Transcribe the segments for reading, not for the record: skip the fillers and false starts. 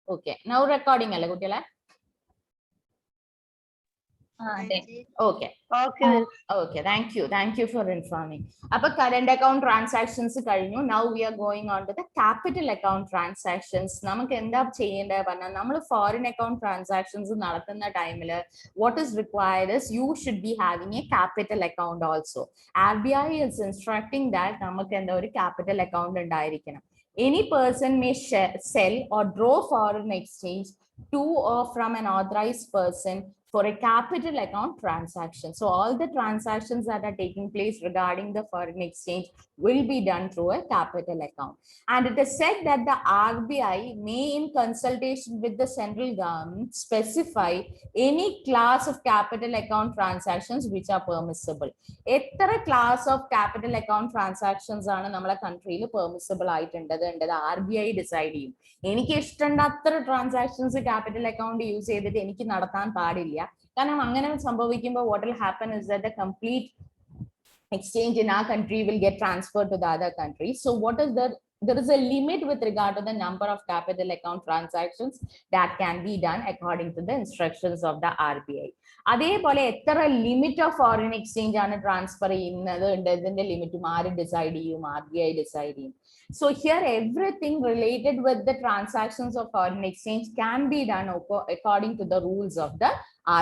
Okay, now recording alle kuttiyala. Okay. Okay, thank you for informing. Appo current account transactions കഴിഞ്ഞു. Now we are going on to the capital account transactions. നമുക്ക് എന്താ ചെയ്യേണ്ടത് പറഞ്ഞാൽ നമ്മൾ foreign account transactions നടത്തുന്ന ടൈമിൽ what is required is you should be having a capital account also. RBI is instructing that നമുക്ക് എന്താ ഒരു capital account ഉണ്ടായിരിക്കണം. Any person may sell or draw foreign exchange to or from an authorized person for a capital account transaction. So all the transactions that are taking place regarding the foreign exchange will be done through a capital account. And it is said that the RBI may, in consultation with the central government, specify any class of capital account transactions which are permissible. എത്ര class of capital account transactions ആണ് നമ്മളെ കൺട്രിയിൽ permissible ആയിട്ടുള്ളത് എന്നത് RBI decide ചെയ്യും. എനിക്ക് ഇഷ്ടമുണ്ട് അത്ര transactions capital account use ചെയ്തിട്ട് എനിക്ക് നടത്താൻ പാടില്ല. കാരണം അങ്ങനെ സംഭവിക്കുമ്പോൾ what will happen is that the complete exchange in our country will get transferred to the other country. So what is there is a limit with regard to the number of capital account transactions that can be done according to the instructions of the RBI. അതേപോലെ എത്ര limit of foreign exchange ആണ് transfer ചെയ്യുന്നത് ഇതിന്റെ ലിമിറ്റും ആര് decide ചെയ്യും? RBI decide ചെയ്യും. So here everything related with the transactions of foreign exchange can be done according to the rules of the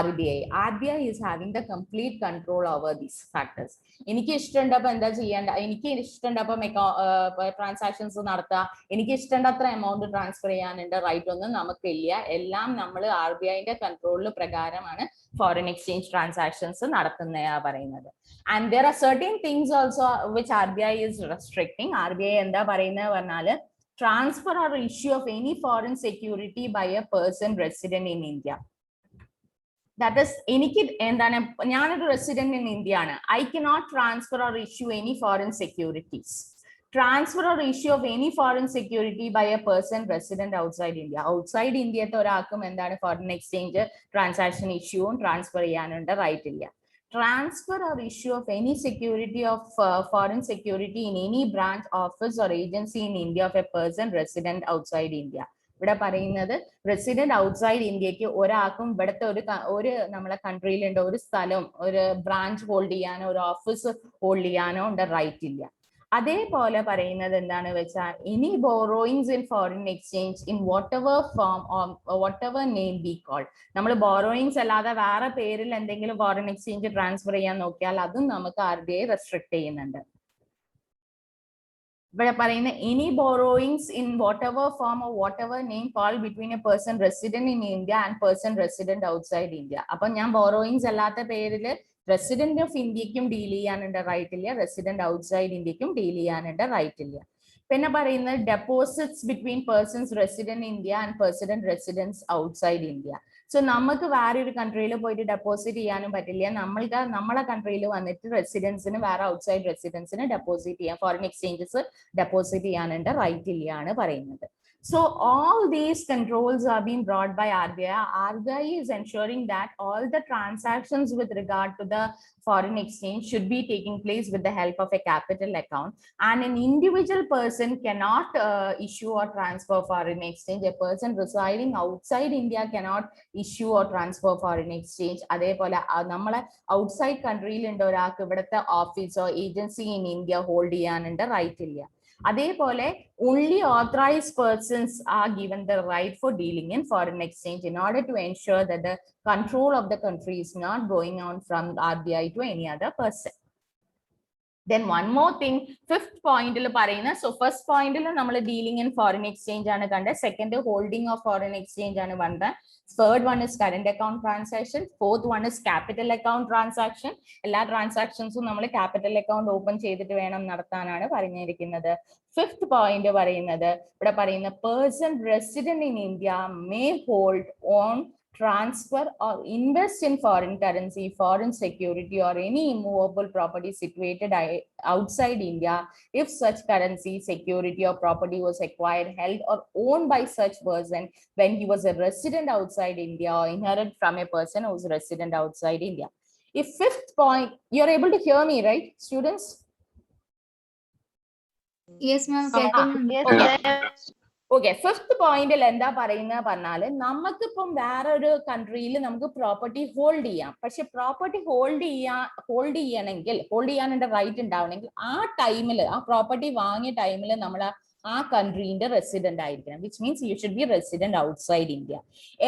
RBI. RBI is having the complete control over these factors. എനിക്ക് ഇഷ്ടമുണ്ടപ്പോൾ എന്താ ചെയ്യേണ്ട? എനിക്ക് ഇഷ്ടമുണ്ടപ്പം transactions നടത്തുക, എനിക്ക് ഇഷ്ടമുണ്ടത്ര amount transfer ചെയ്യാനുണ്ട് right ഒന്നും നമുക്കില്ല. എല്ലാം നമ്മൾ RBIന്റെ കൺട്രോളിൽ പ്രകാരമാണ് foreign exchange transactions നടത്തുന്നതാ പറയുന്നത്. And there are certain things also which RBI is restricting. RBI എന്താ പറയുന്നത് പറഞ്ഞാൽ transfer or issue of any foreign security by a person resident in India. That is, എനിക്ക് എന്താണ്, ഞാനൊരു റെസിഡന്റ് ഇൻ ഇന്ത്യ ആണ്. I cannot transfer or issue any foreign securities. Transfer or issue of any foreign security by a person resident outside India. Outside India ഒരാൾക്കും എന്താണ് foreign exchange transaction issue transfer ചെയ്യാനുണ്ട് right ഇല്ല. Transfer or issue of any security of foreign security in any branch, office or agency in India of a person resident outside India. ഇവിടെ പറയുന്നത് resident outside ഇന്ത്യക്ക് ഒരാൾക്കും ഇവിടുത്തെ ഒരു നമ്മളെ കൺട്രിയിലുണ്ട് ഒരു സ്ഥലം, ഒരു ബ്രാഞ്ച് ഹോൾഡ് ചെയ്യാനോ ഒരു ഓഫീസ് ഹോൾഡ് ചെയ്യാനോ ഉണ്ട് റൈറ്റ് ഇല്ല. അതേപോലെ പറയുന്നത് എന്താണ് വെച്ചാൽ any borrowings in foreign exchange in whatever form whatever name be called. നമ്മൾ ബോറോയിങ്സ് അല്ലാതെ വേറെ പേരിൽ എന്തെങ്കിലും ഫോറിൻ എക്സ്ചേഞ്ച് ട്രാൻസ്ഫർ ചെയ്യാൻ നോക്കിയാൽ അതും നമുക്ക് RBI റെസ്ട്രിക്ട് ചെയ്യുന്നുണ്ട്. ഇവിടെ പറയുന്ന any borrowings in whatever form or whatever name called between a person resident in India and person resident outside India. അപ്പൊ ഞാൻ borrowings അല്ലാത്ത പേരിൽ റെസിഡന്റ് ഓഫ് ഇന്ത്യക്കും ഡീൽ ചെയ്യാനുണ്ട് റൈറ്റ് ഇല്ല, റെസിഡന്റ് ഔട്ട്സൈഡ് ഇന്ത്യക്കും ഡീൽ ചെയ്യാനുണ്ട് റൈറ്റ് ഇല്ല. പിന്നെ പറയുന്നത് deposits between persons resident India and person residence outside India. So നമുക്ക് വേറെ ഒരു കൺട്രിയിൽ പോയിട്ട് ഡെപ്പോസിറ്റ് ചെയ്യാനും പറ്റില്ല. നമ്മളെ കൺട്രിയിൽ വന്നിട്ട് റെസിഡൻസിന് വേറെ ഔട്ട്സൈഡ് റെസിഡൻസിന് ഡെപ്പോസിറ്റ് ചെയ്യാം, ഫോറിൻ എക്സ്ചേഞ്ചസ് ഡെപ്പോസിറ്റ് ചെയ്യാനുണ്ട് റൈറ്റ് ഇല്ലയാണ് പറയുന്നത്. So all these controls are being brought by RBI. RBI is ensuring that all the transactions with regard to the foreign exchange should be taking place with the help of a capital account, and an individual person cannot issue or transfer foreign exchange. A person residing outside India cannot issue or transfer foreign exchange. അതേപോലെ നമ്മളെ outside കൺട്രിയിൽ ഉണ്ട് ഒരാൾക്ക് ഇവിടുത്തെ ഓഫീസോ agency in India hold ചെയ്യാനുണ്ട് right ഇല്ല. അതേപോലെ only authorized persons are given the right for dealing in foreign exchange in order to ensure that the control of the country is not going on from RBI to any other person. Then one more thing, fifth point il parayna. So first point il nammal dealing in foreign exchange aanu kanda, second holding of foreign exchange aanu vanda, third one is current account transaction, fourth one is capital account transaction. Ella transactions nammal capital account open ചെയ്തിട്ട് വേണം നടത്താനാണ് പറഞ്ഞിരിക്കുന്നത്. Fifth point പറയുന്നത് ഇവിടെ പറയുന്ന person resident in India may hold, own, transfer or invest in foreign currency, foreign security or any immovable property situated outside India if such currency, security or property was acquired, held or owned by such person when he was a resident outside India or inherited from a person who is resident outside India. If fifth point, you're able to hear me, right, students? Yes, ma'am. Yes, okay, fifth പോയിന്റിൽ എന്താ പറയുന്നത് പറഞ്ഞാല് നമുക്കിപ്പം വേറൊരു കൺട്രിയിൽ നമുക്ക് property hold ചെയ്യാം. പക്ഷെ property hold ചെയ്യാനുള്ള റൈറ്റ് ഉണ്ടാവണമെങ്കിൽ ആ ടൈമിൽ, ആ പ്രോപ്പർട്ടി വാങ്ങിയ ടൈമിൽ നമ്മൾ ആ കൺട്രീന്റെ റെസിഡന്റ് ആയിരിക്കണം. Which means you should be resident outside India.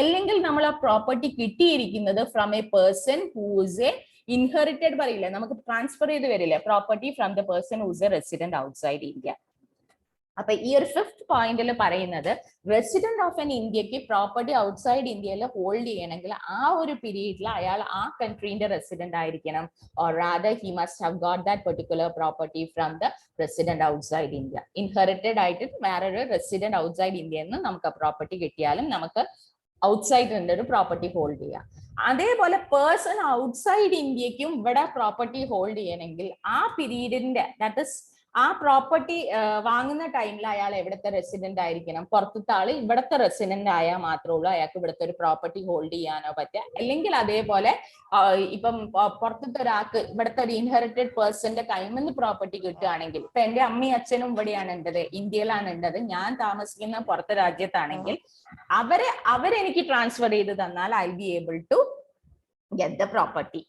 അല്ലെങ്കിൽ നമ്മൾ ആ പ്രോപ്പർട്ടി കിട്ടിയിരിക്കുന്നത് from A person whose A inherited പറയില്ലേ, നമുക്ക് ട്രാൻസ്ഫർ ചെയ്ത് വരില്ലേ property from the person whose A resident outside India. അപ്പൊ ഈ ഒരു ഫിഫ്ത് പോയിന്റിൽ പറയുന്നത് റെസിഡന്റ് ഓഫ് എൻ ഇന്ത്യക്ക് പ്രോപ്പർട്ടി ഔട്ട്സൈഡ് ഇന്ത്യയിൽ ഹോൾഡ് ചെയ്യണമെങ്കിൽ ആ ഒരു പീരീഡിൽ അയാൾ ആ കൺട്രീന്റെ റെസിഡന്റ് ആയിരിക്കണം, or rather he must have got that particular property from the resident outside India. Inherited ആയിട്ട് വേറൊരു റെസിഡന്റ് ഔട്ട്സൈഡ് ഇന്ത്യയിൽ നിന്ന് നമുക്ക് പ്രോപ്പർട്ടി കിട്ടിയാലും നമുക്ക് ഔട്ട്സൈഡ് ഒരു പ്രോപ്പർട്ടി ഹോൾഡ് ചെയ്യാം. അതേപോലെ പേഴ്സൺ ഔട്ട്സൈഡ് ഇന്ത്യക്കും ഇവിടെ പ്രോപ്പർട്ടി ഹോൾഡ് ചെയ്യണമെങ്കിൽ ആ പീരീഡിന്റെ, ദാറ്റ് ഇസ് ആ പ്രോപ്പർട്ടി വാങ്ങുന്ന ടൈമിൽ അയാൾ എവിടുത്തെ റെസിഡന്റ് ആയിരിക്കണം, പുറത്തത്തെ ആള് ഇവിടുത്തെ റെസിഡന്റ് ആയാൽ മാത്രമേ ഉള്ളൂ അയാൾക്ക് ഇവിടുത്തെ ഒരു പ്രോപ്പർട്ടി ഹോൾഡ് ചെയ്യാനോ പറ്റുക. അല്ലെങ്കിൽ അതേപോലെ ഇപ്പം പുറത്തത്തെ ഒരാൾക്ക് ഇവിടുത്തെ ഒരു ഇൻഹെറിറ്റഡ് പേഴ്സന്റെ കയ്യിൽ നിന്ന് പ്രോപ്പർട്ടി കിട്ടുകയാണെങ്കിൽ, ഇപ്പൊ എന്റെ അമ്മയും അച്ഛനും ഇവിടെയാണ് ഉണ്ടത്, ഇന്ത്യയിലാണ് ഉണ്ടത്, ഞാൻ താമസിക്കുന്ന പുറത്തെ രാജ്യത്താണെങ്കിൽ അവരെനിക്ക് ട്രാൻസ്ഫർ ചെയ്ത് തന്നാൽ I be able to get the property.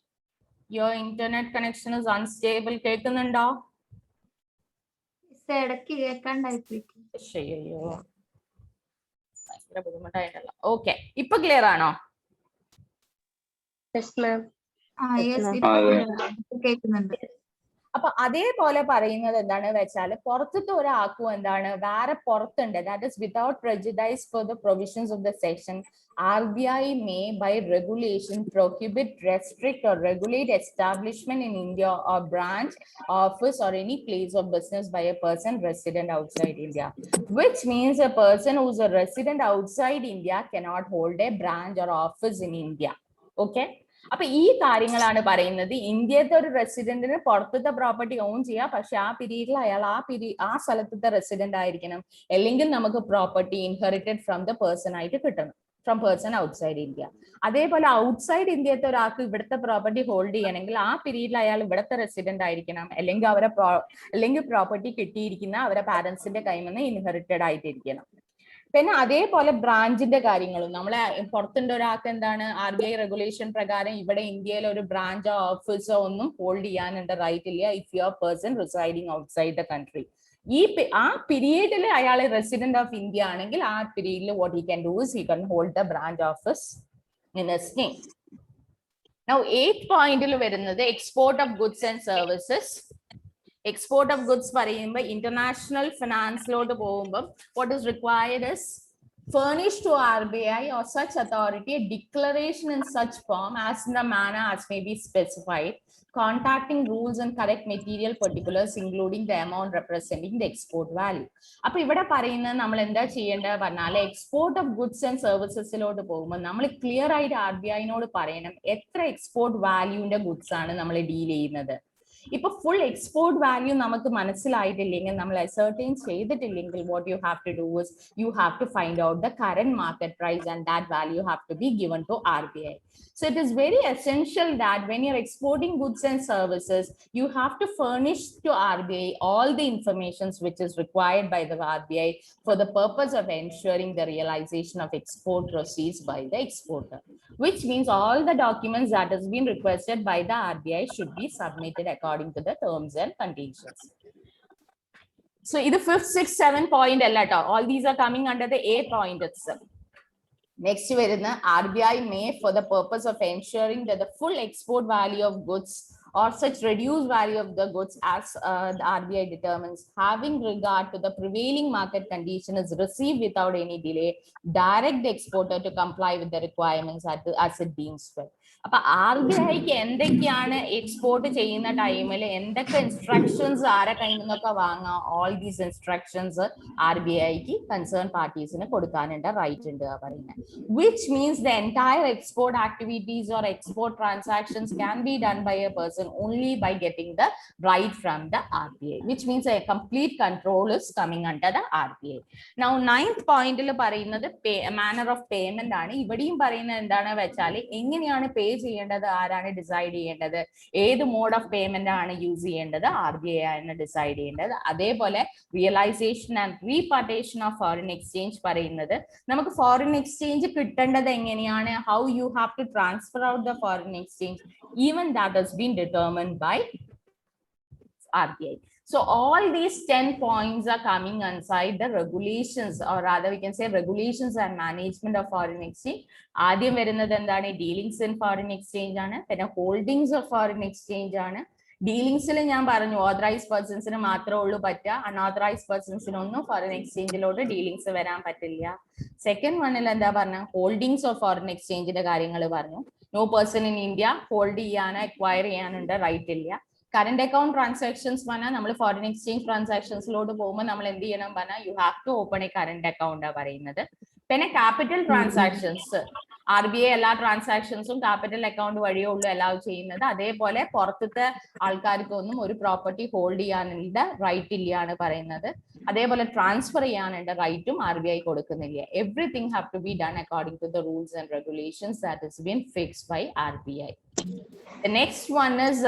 Your internet connection is unstable. കേൾക്കുന്നുണ്ടോ? ഇടയ്ക്ക് കേൾക്കാണ്ടായിപ്പോയി. ഭയങ്കര ബുദ്ധിമുട്ടായിട്ടല്ല. ഓക്കെ, ഇപ്പൊ ക്ലിയർ ആണോ? കേൾക്കുന്നുണ്ട്. അപ്പൊ അതേപോലെ പറയുന്നത് എന്താണ് വെച്ചാല് പുറത്തത്തെ ഒരാൾക്കും എന്താണ് വേറെ പുറത്തുണ്ട്, that is without prejudice for the provisions of the section, RBI may by regulation prohibit, restrict or regulate establishment in India or branch, office or any place of business by a person resident outside India. Which means a person who's a resident outside India cannot hold a branch or office in India. Okay? അപ്പൊ ഈ കാര്യങ്ങളാണ് പറയുന്നത്. ഇന്ത്യത്തെ ഒരു റെസിഡന്റിന് പുറത്തത്തെ property on ചെയ്യാം, പക്ഷെ ആ പീരീഡിൽ അയാൾ ആ സ്ഥലത്തെ റെസിഡന്റ് ആയിരിക്കണം, അല്ലെങ്കിൽ നമുക്ക് property inherited from the person ആയിട്ട് കിട്ടണം, ഫ്രം പേഴ്സൺ ഔട്ട്സൈഡ് ഇന്ത്യ. അതേപോലെ ഔട്ട്സൈഡ് ഇന്ത്യത്തെ ഒരാൾക്ക് ഇവിടുത്തെ പ്രോപ്പർട്ടി ഹോൾഡ് ചെയ്യണമെങ്കിൽ ആ പീരീഡിൽ അയാൾ ഇവിടുത്തെ റെസിഡന്റ് ആയിരിക്കണം, അല്ലെങ്കിൽ പ്രോപ്പർട്ടി കിട്ടിയിരിക്കുന്ന അവരെ പാരന്റ്സിന്റെ കയ്യിൽ നിന്ന് ഇൻഹെറിറ്റഡ് ആയിട്ടിരിക്കണം. പിന്നെ അതേപോലെ ബ്രാഞ്ചിന്റെ കാര്യങ്ങളും നമ്മളെ പുറത്തുണ്ട് ഒരാൾക്ക് എന്താണ് RBI റെഗുലേഷൻ പ്രകാരം ഇവിടെ ഇന്ത്യയിൽ ഒരു ബ്രാഞ്ചോ ഓഫീസോ ഒന്നും ഹോൾഡ് ചെയ്യാനുള്ള റൈറ്റ് ഇല്ല if you are person residing outside the country. ആ പീരീഡിൽ അയാൾ റെസിഡന്റ് ഓഫ് ഇന്ത്യ ആണെങ്കിൽ ആ പീരീഡിൽ what he can do is he can hold the branch office in his name. Now 8th പോയിന്റിൽ വരുന്നത് export of goods and services. Export of goods പറയുമ്പോൾ international ഫിനാൻസിലോട്ട് പോകുമ്പോൾ what is required is furnish to RBI or such authority a declaration in such form as in the manner as may be specified, contacting rules and correct material particulars including the amount representing the export value. അപ്പൊ ഇവിടെ പറയുന്നത് നമ്മൾ എന്താ ചെയ്യേണ്ടത് പറഞ്ഞാൽ export of goods and സർവീസസിലോട്ട് പോകുമ്പോൾ നമ്മൾ clear ആയിട്ട് RBI-നോട് പറയണം എത്ര എക്സ്പോർട്ട് വാല്യൂന്റെ ഗുഡ്സ് ആണ് നമ്മൾ ഡീൽ ചെയ്യുന്നത്. ഇപ്പൊ ഫുൾ എക്സ്പോർട്ട് വാല്യൂ നമുക്ക് മനസ്സിലായിട്ടില്ലെങ്കിൽ, നമ്മൾ അസർട്ടൈൻ ചെയ്തിട്ടില്ലെങ്കിൽ, what you have to do is you have to find out the current market price and that value have to be given to RBI. So it is very essential that when you're exporting goods and services, you have to furnish to RBI all the information which is required by the RBI for the purpose of ensuring the realization of export proceeds by the exporter. Which means all the documents that has been requested by the RBI should be submitted according to the terms and conditions. So ഇത് 5th, 6th, 7th point അല്ല ട്ടോ. All these are coming under the A point itself. Next വരുന്ന RBI may for the purpose of ensuring that the full export value of goods or such reduced value of the goods as the RBI determines, having regard to the prevailing market condition, is received without any delay, direct the exporter to comply with the requirements as it deems fit. അപ്പൊ RBIക്ക് എന്തൊക്കെയാണ് export ചെയ്യുന്ന ടൈമിൽ എന്തൊക്കെ instructions ആരെ കയ്യിൽ നിന്നൊക്കെ വാങ്ങാം, all these instructions RBIക്ക് കൺസേൺ പാർട്ടീസിന് കൊടുക്കാനുണ്ട് റൈറ്റ് ഉണ്ട് പറയുന്നത്. Which means the entire export activities or export transactions can be done by a person only by getting the right from the RBI, which means a complete control is coming under the RBI. Now 9th point il parayunnathu manner of payment aanu. Ivadiyum parayunnathu endana vechal enganeyanu pay ചെയ്യേണ്ടത് ആരാണ് decide ചെയ്യേണ്ടത്, ഏത് mode of payment ആണ് use ചെയ്യേണ്ടത്, RBI ആണ് decide ചെയ്യേണ്ടത്. അതേപോലെ realisation and repatriation of foreign exchange പറയുന്നത് നമുക്ക് ഫോറിൻ എക്സ്ചേഞ്ച് കിട്ടേണ്ടത് എങ്ങനെയാണ്, how you have to transfer out the foreign exchange, even that has been determined by RBI. So all these 10 points are coming inside the regulations, or rather we can say regulations and management of foreign exchange. ആദ്യം വരുന്നത് എന്താണ്, dealings in foreign exchange ആണ്. പിന്നെ holdings of foreign exchange ആണ്. ഡീലിംഗ്സിൽ ഞാൻ പറഞ്ഞു authorised പേഴ്സൺസിന് മാത്രമേ ഉള്ളൂ പറ്റുക, അൺഓതറൈസ്ഡ് പേഴ്സൺസിനൊന്നും ഫോറിൻ എക്സ്ചേഞ്ചിലോട്ട് ഡീലിംഗ്സ് വരാൻ പറ്റില്ല. സെക്കൻഡ് വണ്ണിൽ എന്താ പറഞ്ഞ, ഹോൾഡിംഗ്സ് ഓഫ് ഫോറിൻ എക്സ്ചേഞ്ചിന്റെ കാര്യങ്ങൾ പറഞ്ഞു. No person in India hold ചെയ്യാനോ അക്വയർ ചെയ്യാനുണ്ട് റൈറ്റ് ഇല്ല. കറന്റ് അക്കൗണ്ട് ട്രാൻസാക്ഷൻസ് പറഞ്ഞാൽ നമ്മൾ ഫോറിൻ എക്സ്ചേഞ്ച് ട്രാൻസാക്ഷൻസിലോട്ട് പോകുമ്പോൾ നമ്മൾ എന്ത് ചെയ്യണം പറഞ്ഞാൽ you have to open a current account പറയുന്നത്. പിന്നെ ക്യാപിറ്റൽ ട്രാൻസാക്ഷൻസ് RBI എല്ലാ ട്രാൻസാക്ഷൻസും ക്യാപിറ്റൽ അക്കൗണ്ട് വഴിയേ ഉള്ളൂ അലൗ ചെയ്യുന്നത്. അതേപോലെ പുറത്തത്തെ ആൾക്കാർക്കൊന്നും ഒരു പ്രോപ്പർട്ടി ഹോൾഡ് ചെയ്യാനുള്ള റൈറ്റ് ഇല്ലയാണ് പറയുന്നത്. അതേപോലെ ട്രാൻസ്ഫർ ചെയ്യാനുള്ള റൈറ്റും RBI കൊടുക്കുന്നില്ല. Everything have to be done according to the rules and regulations that is been fixed by RBI. The next one is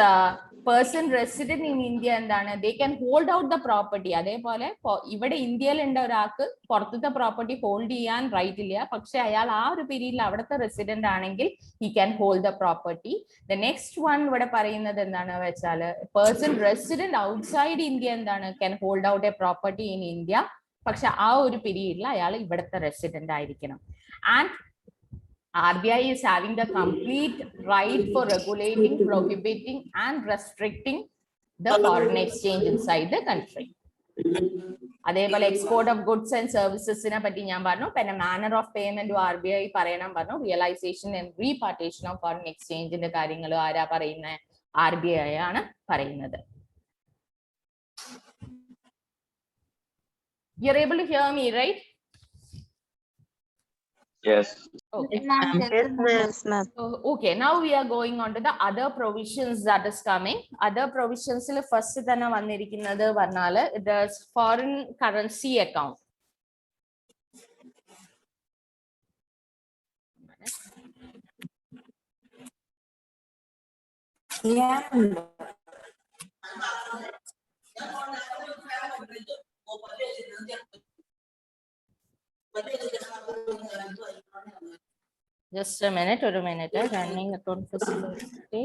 person resident in India എന്താണ്, they can hold out the property. അതേപോലെ ഇവിടെ ഇന്ത്യയിൽ ഉണ്ട് ഒരാൾക്ക് പുറത്തത്തെ property hold ചെയ്യാൻ right ഇല്ല, പക്ഷെ അയാൾ ആ ഒരു പീരീഡിൽ അവിടുത്തെ റെസിഡന്റ് ആണെങ്കിൽ he can hold the property. The next one ഇവിടെ പറയുന്നത് എന്താണ് വെച്ചാൽ person resident outside India എന്താണ് can hold out a property in India, പക്ഷെ ആ ഒരു പീരീഡിൽ അയാൾ ഇവിടുത്തെ റെസിഡന്റ് ആയിരിക്കണം. And RBI is having the complete right for regulating, prohibiting and restricting the foreign exchange inside the country. അതേപോലെ എക്സ്പോർട്ട് ഓഫ് ഗുഡ്സ് ആൻഡ് സർവീസസിനെ പറ്റി ഞാൻ പറഞ്ഞു. പിന്നെ മാനർ ഓഫ് പേയ്മെന്റ് RBI പറയണം പറഞ്ഞു. Realisation and repatriation of foreign എക്സ്ചേഞ്ചിന്റെ കാര്യങ്ങൾ ആരാ പറയുന്നത്, RBI ആണ് പറയുന്നത്. You are able to hear me, right? Yes. Okay. Yes, ma'am. Okay, now we are going on to the other provisions that is coming. Other provisions il first thana vannirikkunnathu varnal it is foreign currency account. Yeah. Just a minute, running account facility.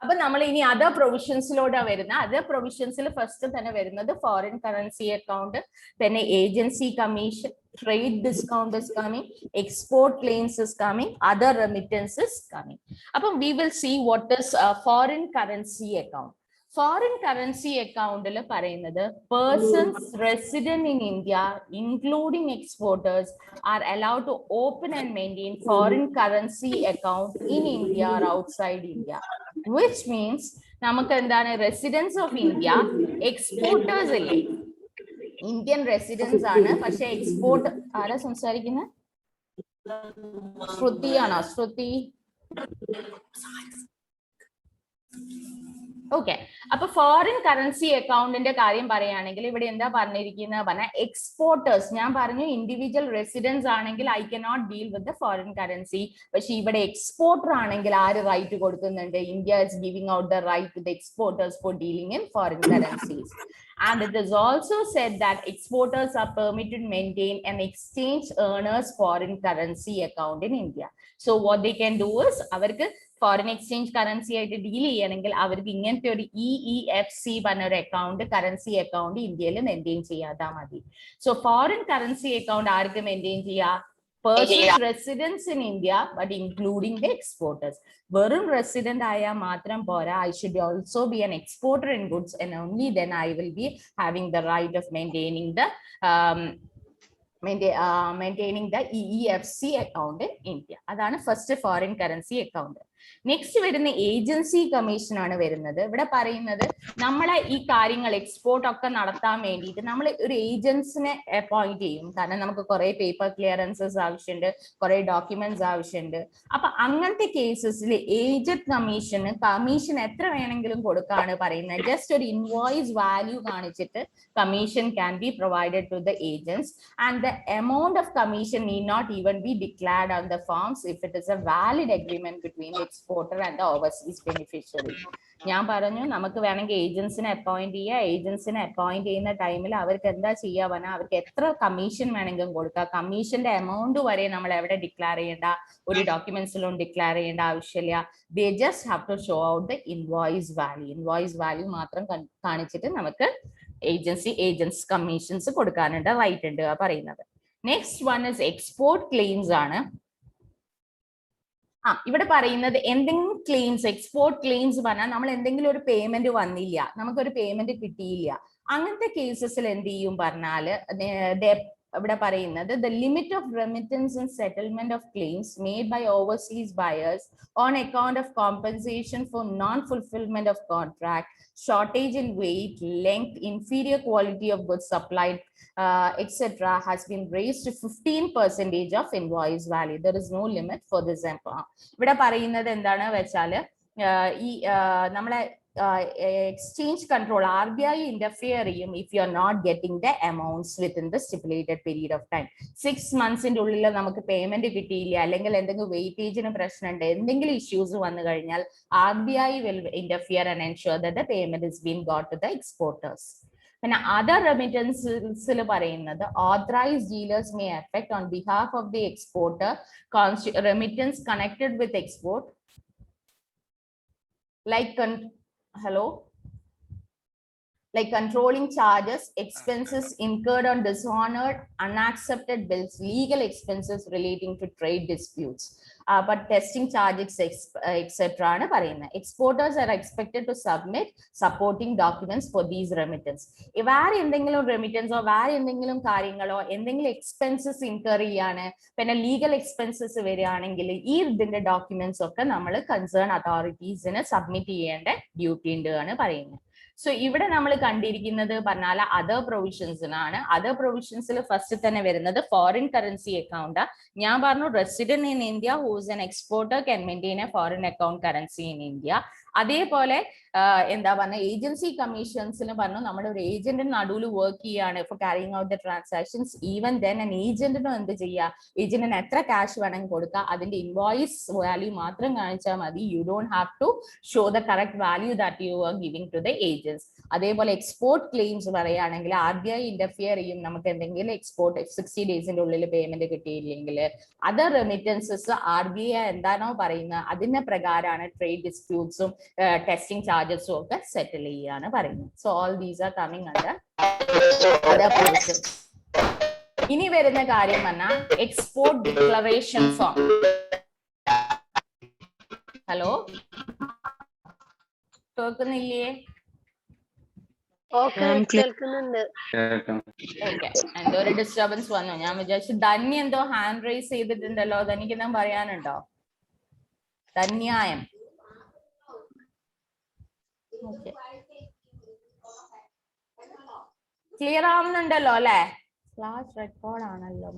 അപ്പൊ നമ്മൾ ഇനി other പ്രൊവിഷൻസിലോട്ടാ വരുന്നത്. Other പ്രൊവിഷൻസിൽ first തന്നെ വരുന്നത് foreign currency account, പിന്നെ agency commission, trade discount is coming, export claims is coming, other remittance is coming. അപ്പം we will see what is foreign currency account. Foreign currency അക്കൗണ്ടിൽ പറയുന്നത് persons resident in India including exporters are allowed to open and maintain foreign currency account in India or outside India, which means നമുക്ക് എന്താണ് residents of India, exporters ഇല്ലേ, Indian residents ആണ്, പക്ഷെ export ആരാ സംസാരിക്കുന്നത്, ശ്രുതിയാണോ? ശ്രുതി. Okay, അപ്പൊ ഫോറിൻ കറൻസി അക്കൗണ്ടിന്റെ കാര്യം പറയുകയാണെങ്കിൽ ഇവിടെ എന്താ പറഞ്ഞിരിക്കുന്നത് പറഞ്ഞാൽ എക്സ്പോർട്ടേഴ്സ്, ഞാൻ പറഞ്ഞു ഇൻഡിവിജ്വൽ റെസിഡൻസ് ആണെങ്കിൽ I cannot deal with the foreign currency, പക്ഷെ ഇവിടെ എക്സ്പോർട്ടർ ആണെങ്കിൽ ആര് റൈറ്റ് കൊടുക്കുന്നുണ്ട്, India is giving out the right to the exporters for dealing in foreign currencies. And it is also said that exporters are permitted to maintain an exchange earners foreign currency account in India. So what they can do is അവർക്ക് foreign exchange currency ആയിട്ട് deal ചെയ്യണമെങ്കിൽ അവർക്ക് ഇങ്ങനത്തെ ഒരു EEFC പറഞ്ഞൊരു account, currency account ഇന്ത്യയിൽ maintain ചെയ്യാതാ മതി. So foreign currency account ആർക്ക് maintain ചെയ്യാ, persons residents in India but including the exporters. വെറും റെസിഡന്റ് ആയാൽ മാത്രം പോരാ, I should also be an exporter in goods and only then I will be having the right of maintaining the EEFC account in India. അതാണ് first foreign currency account. Next വരുന്ന agency commission ആണ് വരുന്നത്. ഇവിടെ പറയുന്നത് നമ്മളെ ഈ കാര്യങ്ങൾ export ഒക്കെ നടത്താൻ വേണ്ടിയിട്ട് നമ്മൾ ഒരു ഏജൻസിനെ അപ്പോയിന്റ് ചെയ്യും. കാരണം നമുക്ക് കുറെ പേപ്പർ ക്ലിയറൻസസ് ആവശ്യമുണ്ട്, കുറെ ഡോക്യുമെന്റ്സ് ആവശ്യമുണ്ട്. അപ്പൊ അങ്ങനത്തെ കേസസിൽ ഏജന്റ് കമ്മീഷൻ എത്ര വേണമെങ്കിലും കൊടുക്കാണ് പറയുന്നത്. ജസ്റ്റ് ഒരു ഇൻവോയ്സ് വാല്യൂ കാണിച്ചിട്ട് commission can be provided to the agents and the amount of commission need not even be declared on the forms if it is a valid agreement between the exporter and the overseas beneficiary. ഞാൻ പറഞ്ഞു നമുക്ക് വേണമെങ്കിൽ ഏജൻസിനെ appoint ചെയ്യുക. ഏജൻസിനെ appoint ചെയ്യുന്ന ടൈമിൽ അവർക്ക് എന്താ ചെയ്യാ പറഞ്ഞാൽ അവർക്ക് എത്ര കമ്മീഷൻ വേണമെങ്കിലും കൊടുക്കുക. കമ്മീഷന്റെ എമൗണ്ട് വരെ നമ്മൾ എവിടെ ഡിക്ലെയർ ചെയ്യേണ്ട, ഒരു ഡോക്യുമെന്റ്സിലും ഡിക്ലെയർ ചെയ്യേണ്ട ആവശ്യമില്ല. They just have to show out the invoice value. Invoice value മാത്രം കാണിച്ചിട്ട് നമുക്ക് ഏജൻസ് കമ്മീഷൻസ് കൊടുക്കാനുണ്ട്, റൈറ്റ് ഉണ്ട് പറയുന്നത്. Next one is export claims ആണ്. ഇവിടെ പറയുന്നത് എന്തെങ്കിലും ക്ലെയിംസ്, എക്സ്പോർട്ട് ക്ലെയിംസ് പറഞ്ഞാൽ നമ്മൾ എന്തെങ്കിലും ഒരു പേയ്മെന്റ് വന്നില്ല, നമുക്കൊരു പേയ്മെന്റ് കിട്ടിയില്ല, അങ്ങനത്തെ കേസസിൽ എന്ത് ചെയ്യും പറഞ്ഞാല് ഇവിടെ പറയുന്നത് the limit of remittance and settlement of claims made by overseas buyers on account of compensation for non-fulfillment of contract, shortage in weight, length, inferior quality of goods supplied, etc. has been raised to 15% of invoice value. There is no limit for this. ഇവിടെ പറയുന്നത് എന്താണ് വെച്ചാല് ഈ നമ്മളെ exchange control RBI interfere ചെയ്യും if you are not getting the amounts within the stipulated period of time. 6 months ഉള്ളിൽ നമുക്ക് payment കിട്ടിയില്ല, അല്ലെങ്കിൽ എന്തെങ്കിലും വെയിറ്റേജിന് പ്രശ്നമുണ്ട്, എന്തെങ്കിലും ഇഷ്യൂസ് വന്നു കഴിഞ്ഞാൽ RBI will interfere and ensure that the payment is being got to the exporters. പിന്നെ അതർ റെമിറ്റൻസിൽ പറയുന്നത് authorized dealers may effect on behalf of the exporter remittance connected with export like controlling charges, expenses incurred on dishonored, unaccepted bills, legal expenses relating to trade disputes, but testing charges, etc. ആണ് പറയുന്നത്. Exporters are expected to submit supporting documents for these remittance. വേറെ എന്തെങ്കിലും റെമിറ്റൻസോ വേറെ എന്തെങ്കിലും കാര്യങ്ങളോ എന്തെങ്കിലും expenses incur ചെയ്യാണ്, പിന്നെ ലീഗൽ എക്സ്പെൻസസ് വരികയാണെങ്കിൽ ഈ ഇതിന്റെ ഡോക്യുമെന്റ്സ് ഒക്കെ നമ്മൾ കൺസേൺ അതോറിറ്റീസിന് സബ്മിറ്റ് ചെയ്യേണ്ട ഡ്യൂട്ടി ഉണ്ട് ആണ് പറയുന്നത്. സോ ഇവിടെ നമ്മൾ കണ്ടിരിക്കുന്നത് പറഞ്ഞാൽ അതർ പ്രൊവിഷൻസിനാണ്. അതർ പ്രൊവിഷൻസിൽ ഫസ്റ്റ് തന്നെ വരുന്നത് ഫോറിൻ കറൻസി അക്കൗണ്ട്. ഞാൻ പറഞ്ഞു resident in India whose an exporter can maintain a foreign account currency in India. അതേപോലെ എന്താ പറഞ്ഞ ഏജൻസി കമ്മീഷൻസിൽ പറഞ്ഞു നമ്മുടെ ഒരു ഏജന്റിന് നടുവിൽ വർക്ക് ചെയ്യാണ് for carrying out the transactions. Even then an ഏജന്റിനും എന്ത് ചെയ്യുക, ഏജന്റിന് എത്ര ക്യാഷ് വേണമെങ്കിൽ കൊടുക്കുക, അതിന്റെ ഇൻവോയ്സ് വാല്യൂ മാത്രം കാണിച്ചാൽ മതി. You don't have to show the correct value that you are giving to the agents. അതേപോലെ എക്സ്പോർട്ട് ക്ലെയിംസ് പറയുകയാണെങ്കിൽ RBI ഇന്റർഫിയർ ചെയ്യും. നമുക്ക് എന്തെങ്കിലും എക്സ്പോർട്ട് 60 ഡേയ്സിന്റെ ഉള്ളിൽ പേയ്മെന്റ് കിട്ടിയില്ലെങ്കിൽ അതർ റെമിറ്റൻസസ് RBI എന്താണോ പറയുന്നത് അതിന്റെ പ്രകാരമാണ് ട്രേഡ് ഡിസ്പ്യൂട്ട്സും ടെസ്റ്റിംഗ് ചാർജസും ഒക്കെ സെറ്റിൽ ചെയ്യാണ് പറയുന്നത്. So all these are coming under other provisions. ഇനി വരുന്ന കാര്യം പറഞ്ഞാൽ എക്സ്പോർട്ട് ഡിക്ലറേഷൻ ഫോം. ഹലോ, കേൾക്കുന്നില്ലേ? കേൾക്കുന്നുണ്ട്. എന്തോ ഒരു ഡിസ്റ്റർബൻസ് വന്നു. ഞാൻ വിചാരിച്ചു ധന്യ എന്തോ ഹാൻഡ് റൈസ് ചെയ്തിട്ടുണ്ടല്ലോ, ധനിക്ക് എന്താ പറയാനുണ്ടോ? ധന്യായം. ക്ലിയർ ആവുന്നുണ്ടല്ലോ അല്ലെ? ക്ലാസ് റെക്കോർഡ് ആണല്ലോ.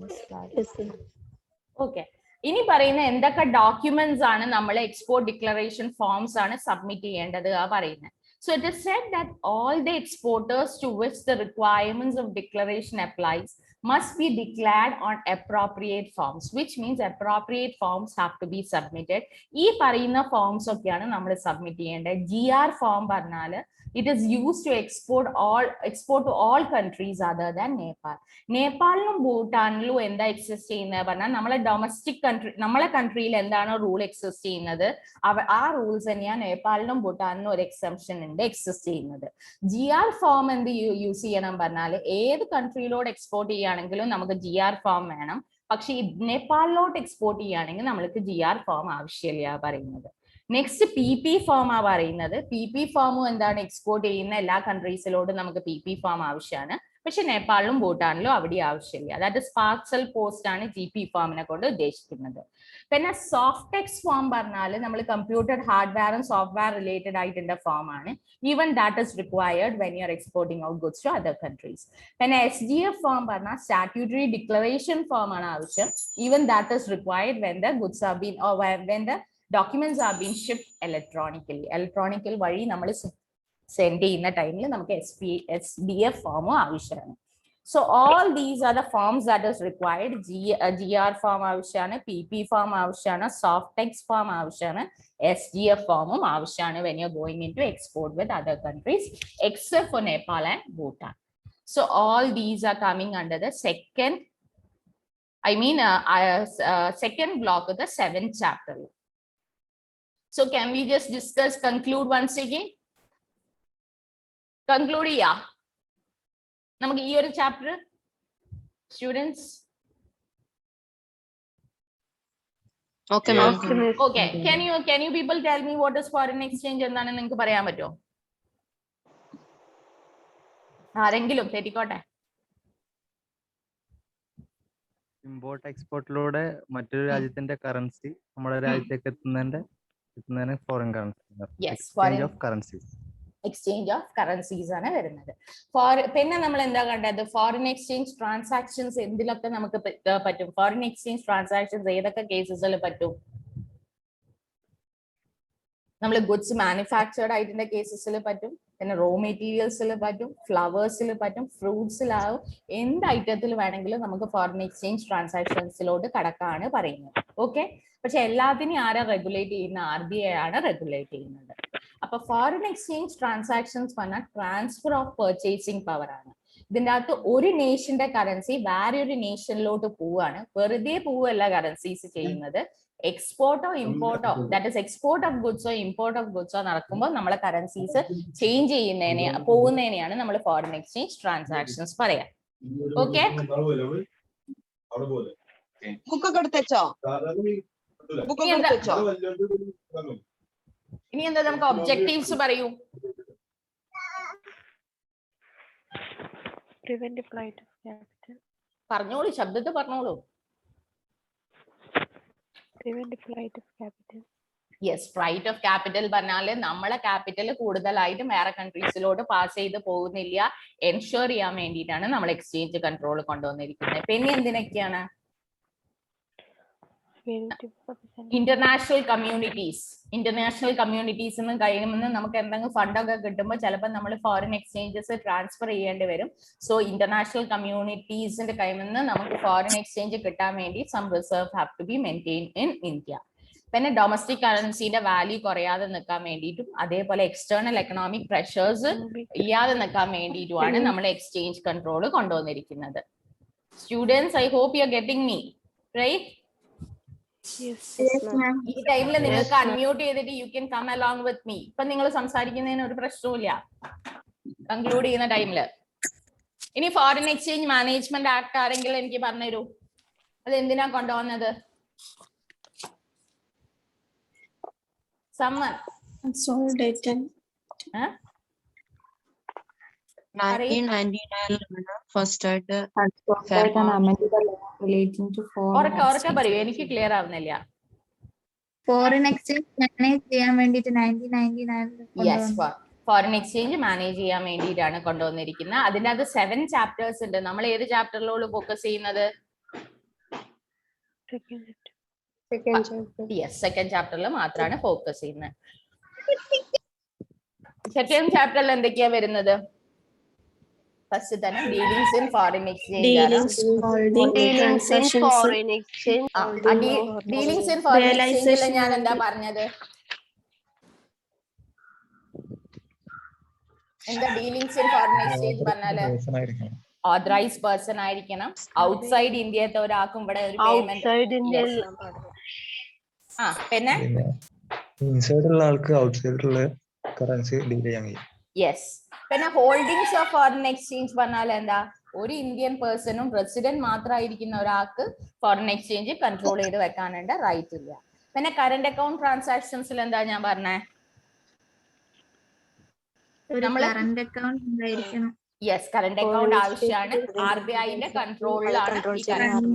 ഓക്കെ, ഇനി പറയുന്ന എന്തൊക്കെ ഡോക്യുമെന്റ്സ് ആണ് നമ്മൾ എക്സ്പോർട്ട് ഡിക്ലറേഷൻ ഫോംസ് ആണ് സബ്മിറ്റ് ചെയ്യേണ്ടത് പറയുന്നത്. So it is said that all the exporters to which the requirements of declaration applies must be declared on appropriate forms, which means appropriate forms have to be submitted. ഈ പറയുന്ന forms ഒക്കെയാണ് നമ്മൾ submit ചെയ്യേണ്ടത്. GR form പറഞ്ഞാൽ it is used to export to all countries other than Nepal. നേപ്പാളിലും ഭൂട്ടാനിലും എന്താ exist ചെയ്യുന്നത് പറഞ്ഞാൽ നമ്മളെ ഡൊമസ്റ്റിക് കൺട്രി, നമ്മളെ കൺട്രിയിൽ എന്താണോ റൂൾ എക്സിസ്റ്റ് ചെയ്യുന്നത് ആ റൂൾസ് തന്നെയാണ് നേപ്പാളിലും ഭൂട്ടാനിലും ഒരു എക്സംഷൻ ഉണ്ട് എക്സിസ്റ്റ് ചെയ്യുന്നത്. GR ഫോം എന്ത് യൂസ് ചെയ്യണം പറഞ്ഞാൽ ഏത് കൺട്രിയിലോട് എക്സ്പോർട്ട് ചെയ്യുകയാണെങ്കിലും നമുക്ക് GR ഫോം വേണം. പക്ഷെ നേപ്പാളിലോട്ട് എക്സ്പോർട്ട് ചെയ്യുകയാണെങ്കിൽ നമ്മൾക്ക് GR ഫോം ആവശ്യമില്ല പറയുന്നത്. നെക്സ്റ്റ് PP ഫോം ആ പറയുന്നത്. PP ഫോമും എന്താണ് എക്സ്പോർട്ട് ചെയ്യുന്ന എല്ലാ കൺട്രീസിലോട്ടും നമുക്ക് PP ഫോം ആവശ്യമാണ്. പക്ഷെ നേപ്പാളിലും ഭൂട്ടാനിലും അവിടെ ആവശ്യമില്ല. അതായത് സ്പാർക്സൽ പോസ്റ്റ് ആണ് GP ഫോമിനെ കൊണ്ട് ഉദ്ദേശിക്കുന്നത്. പിന്നെ സോഫ്റ്റ് ടെക്സ്റ്റ് ഫോം പറഞ്ഞാൽ നമ്മൾ കമ്പ്യൂട്ടർ ഹാർഡ്വെയറും സോഫ്റ്റ്വെയർ റിലേറ്റഡ് ആയിട്ടുള്ള ഫോം ആണ്. Even that is required when you are exporting out goods to other countries. പിന്നെ SGF ഫോം പറഞ്ഞാൽ സ്റ്റാറ്റ്യൂട്ടറി ഡിക്ലറേഷൻ ഫോം ആണ് ആവശ്യം. Even that is required when the goods are been or when the documents are being shipped electronically. Electronical വഴി നമ്മൾ send ചെയ്യുന്ന ടൈമിൽ നമുക്ക് SDF ഫോമോ ആവശ്യമാണ്. So all these are the forms that is required. GR form ആവശ്യമാണ്, PP form ആവശ്യമാണ്, soft text form ആവശ്യമാണ്, SGF ഫോമും ആവശ്യമാണ് when you're going into export with other countries except for Nepal and Bhutan. So all these are coming under the second block of the 7th chapter. So can we just discuss, conclude once again? Conclude ചെയ്യാം നമുക്ക് ഈ ഒരു chapter students. Okay, ma'am. Okay, can you people tell me what is foreign exchange എന്താണെന്ന് നിങ്ങൾക്ക് പറയാൻ പറ്റുമോ? ആരെങ്കിലും തെറ്റിക്കോട്ടെ. Import എക്സ്പോർട്ടിലൂടെ മറ്റൊരു രാജ്യത്തിന്റെ കറൻസി നമ്മുടെ രാജ്യത്തേക്ക് എത്തുന്നതിന് foreign currency, exchange of currencies. Exchange of currencies ആണ് വരുന്നത്. പിന്നെ നമ്മൾ എന്താ കണ്ടത്, ഫോറിൻ എക്സ്ചേഞ്ച് ട്രാൻസാക്ഷൻസ് എന്തിലൊക്കെ നമുക്ക് പറ്റും? ഫോറിൻ എക്സ്ചേഞ്ച് ട്രാൻസാക്ഷൻസ് ഏതൊക്കെ കേസസിൽ പറ്റും? നമ്മൾ ഗുഡ്സ് മാനുഫാക്ചേർഡ് ആയിട്ടുള്ള കേസസിൽ പറ്റും, പിന്നെ റോ മെറ്റീരിയൽസിൽ പറ്റും, ഫ്ലവേഴ്സിൽ പറ്റും, ഫ്രൂട്ട്സിലാവും, എന്ത് ഐറ്റത്തിൽ വേണമെങ്കിലും നമുക്ക് ഫോറിൻ എക്സ്ചേഞ്ച് ട്രാൻസാക്ഷൻസിലോട്ട് കടക്കാണ് പറയുന്നത്. ഓക്കെ, പക്ഷെ എല്ലാത്തിനെയും ആരാ റെഗുലേറ്റ് ചെയ്യുന്ന? RBI ആണ് റെഗുലേറ്റ് ചെയ്യുന്നത്. അപ്പൊ ഫോറിൻ എക്സ്ചേഞ്ച് ട്രാൻസാക്ഷൻസ് പറഞ്ഞാൽ ട്രാൻസ്ഫർ ഓഫ് പർച്ചേസിംഗ് പവർ ആണ്. ഇതിൻ്റെ അകത്ത് ഒരു നേഷന്റെ കറൻസി വേറെ ഒരു നേഷനിലോട്ട് പോവാണ്. വെറുതെ പോവല്ല കറൻസീസ് ചെയ്യുന്നത്. എക്സ്പോർട്ടോ ഇമ്പോർട്ടോ, ദാറ്റ് ഇസ് എക്സ്പോർട്ട് ഓഫ് ഗുഡ്സോ ഇമ്പോർട്ട് ഓഫ് ഗുഡ്സോ നടക്കുമ്പോൾ നമ്മളെ കറൻസീസ് ചേഞ്ച് പോകുന്നതിനെയാണ് നമ്മൾ ഫോറിൻ എക്സ്ചേഞ്ച് ട്രാൻസാക്ഷൻസ് പറയാം. ഓക്കെ, ഇനി എന്താ നമുക്ക് ഒബ്ജക്റ്റീവ്സ് പറയൂ. പറഞ്ഞോളൂ, ശബ്ദത്തിൽ പറഞ്ഞോളൂ. യെസ്, ഫ്ലൈറ്റ് ഓഫ് ക്യാപിറ്റൽ പറഞ്ഞാല് നമ്മളെ ക്യാപിറ്റൽ കൂടുതലായിട്ടും വേറെ കൺട്രീസിലോട്ട് പാസ് ചെയ്ത് പോകുന്നില്ല, എൻഷുർ ചെയ്യാൻ വേണ്ടിയിട്ടാണ് നമ്മൾ എക്സ്ചേഞ്ച് കൺട്രോൾ കൊണ്ടുവന്നിരിക്കുന്നത്. പിന്നെ എന്തിനൊക്കെയാണ്? ഇന്റർനാഷണൽ കമ്മ്യൂണിറ്റീസ് കഴിയുമെന്ന് നമുക്ക് എന്തെങ്കിലും ഫണ്ടൊക്കെ കിട്ടുമ്പോൾ ചിലപ്പോൾ നമ്മൾ ഫോറിൻ എക്സ്ചേഞ്ചസ് ട്രാൻസ്ഫർ ചെയ്യേണ്ടി വരും. സോ ഇന്റർനാഷണൽ കമ്മ്യൂണിറ്റീസിന്റെ കയ്യിൽ നിന്ന് നമുക്ക് ഫോറിൻ എക്സ്ചേഞ്ച് കിട്ടാൻ വേണ്ടി some reserve have to be maintain in India. പിന്നെ ഡൊമസ്റ്റിക് കറൻസിയുടെ വാല്യൂ കുറയാതെ നിൽക്കാൻ വേണ്ടിയിട്ടും അതേപോലെ എക്സ്റ്റേണൽ എക്കണോമിക് പ്രഷേഴ്സ് ഇല്ലാതെ നിൽക്കാൻ വേണ്ടിയിട്ടുമാണ് നമ്മൾ എക്സ്ചേഞ്ച് കൺട്രോൾ കൊണ്ടുവന്നിരിക്കുന്നത്. Students, I hope you are getting me right. ഈ ടൈമിൽ നിങ്ങൾക്ക് അൺമ്യൂട്ട് ചെയ്തിട്ട് you can come along with me. ഇപ്പൊ നിങ്ങൾ സംസാരിക്കുന്നതിന് ഒരു പ്രശ്നവുമില്ല കൺക്ലൂഡ് ചെയ്യുന്ന ടൈമില്. ഇനി ഫോറിൻ എക്സ്ചേഞ്ച് മാനേജ്മെന്റ് ആക്ട് ആരെങ്കിലും എനിക്ക് പറഞ്ഞുതരൂ, അത് എന്തിനാ കൊണ്ടുവന്നത്? സമ്മൻ ഉറക്കെ പറയൂ, എനിക്ക് ക്ലിയർ ആവുന്നില്ല. ഫോറിൻ എക്സ്ചേഞ്ച് മാനേജ് ചെയ്യാൻ വേണ്ടിട്ട് 1999 ഫോറിൻ എക്സ്ചേഞ്ച് മാനേജ് ചെയ്യാൻ വേണ്ടിയിട്ടാണ് കൊണ്ടുവന്നിരിക്കുന്നത്. അതിൻ്റെ അത് 7 ചാപ്റ്റേഴ്സ് ഉണ്ട്. നമ്മൾ ഏത് ചാപ്റ്ററിലോട് ഫോക്കസ് ചെയ്യുന്നത്? സെക്കൻഡ് ചാപ്റ്ററിൽ മാത്രമാണ് ഫോക്കസ് ചെയ്യുന്നത്. സെക്കൻഡ് ചാപ്റ്ററിൽ എന്തൊക്കെയാ വരുന്നത്? ഫസ്റ്റ് തന്നെ dealings in foreign exchange. Dealings in foreign എക്സ്ചേഞ്ചിൽ ഞാൻ എന്താ പറഞ്ഞത്? എന്താ ഡീലിംഗ്സ് ഇൻ ഫോറിൻ എക്സ്ചേഞ്ച് പറഞ്ഞാല്? ഓതറൈസ് പേഴ്സൺ ആയിരിക്കണം. ഔട്ട്സൈഡ് ഇന്ത്യത്തെ ഒരാൾക്കും ഇവിടെ ഒരു പേയ്മെന്റ്. പിന്നെ ഇൻസൈഡുള്ള ആൾക്ക് ഔട്ട്സൈഡുള്ള കറൻസി ഡീൽ ചെയ്യാൻ കഴിയും. യെസ്. പിന്നെ ഹോൾഡിംഗ്സ് ഓഫ് ഫോറിൻ എക്സ്ചേഞ്ച് പറഞ്ഞാൽ എന്താ? ഒരു ഇന്ത്യൻ പേഴ്സണും റെസിഡന്റ് മാത്രമായിരിക്കുന്ന ഒരാൾക്ക് ഫോറിൻ എക്സ്ചേഞ്ച് കൺട്രോൾ ചെയ്ത് വെക്കാനുള്ള റൈറ്റ് ഇല്ല. പിന്നെ കറന്റ് അക്കൗണ്ട് ട്രാൻസാക്ഷൻസിൽ എന്താ ഞാൻ പറഞ്ഞേ? കറന്റ് അക്കൗണ്ട് ഉണ്ടായിരിക്കണം. യെസ് കറണ്ട് അക്കൗണ്ട് ആവശ്യമാണ്. RBIന്റെ കൺട്രോളിലാണ് ഈ കാര്യം.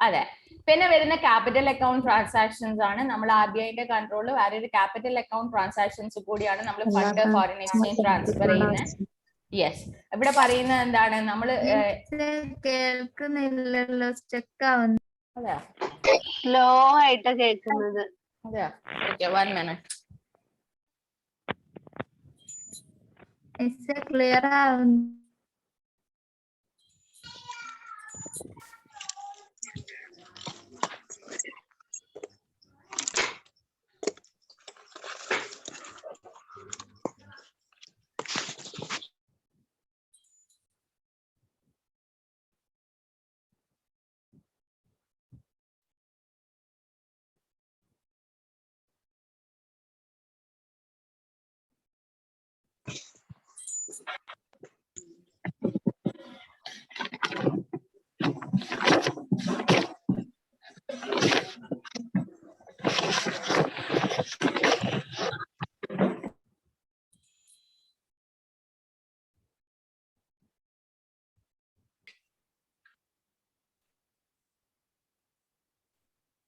അതെ. പിന്നെ വരുന്ന ക്യാപിറ്റൽ അക്കൗണ്ട് ട്രാൻസാക്ഷൻസ് ആണ്. നമ്മൾ RBIന്റെ കൺട്രോളിൽ വേറൊരു ക്യാപിറ്റൽ അക്കൗണ്ട് ട്രാൻസാക്ഷൻസ് കൂടിയാണ് നമ്മൾ ഫണ്ട് ഫോറിൻ എക്സ്ചേഞ്ച് ട്രാൻസ്ഫർ ചെയ്യുന്നത്. യെസ് ഇവിടെ പറയുന്നത് എന്താണ് നമ്മൾ കേൾക്കുന്നില്ലല്ലോ, സ്റ്റക്ക് ആവുന്നു. അതെയോ സ്ലോ ആയിട്ട് കേൾക്കുന്നത്. അതെയോ ഓക്കെ 1 minute. ക്ലിയർ ആവുന്നു.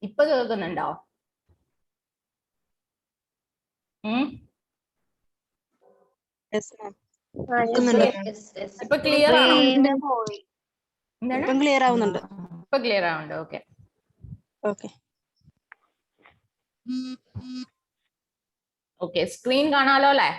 ഇപ്പൊ കേൾക്കുന്നുണ്ടോ? ഇപ്പൊ ക്ലിയർ ആണോ? എന്താണ് ക്ലിയർ ആവുന്നുണ്ട്. ഇപ്പൊ ക്ലിയർ ആവുന്നുണ്ട്. ഓക്കെ ഓക്കെ ഓക്കെ സ്ക്രീൻ കാണാലോ അല്ലേ?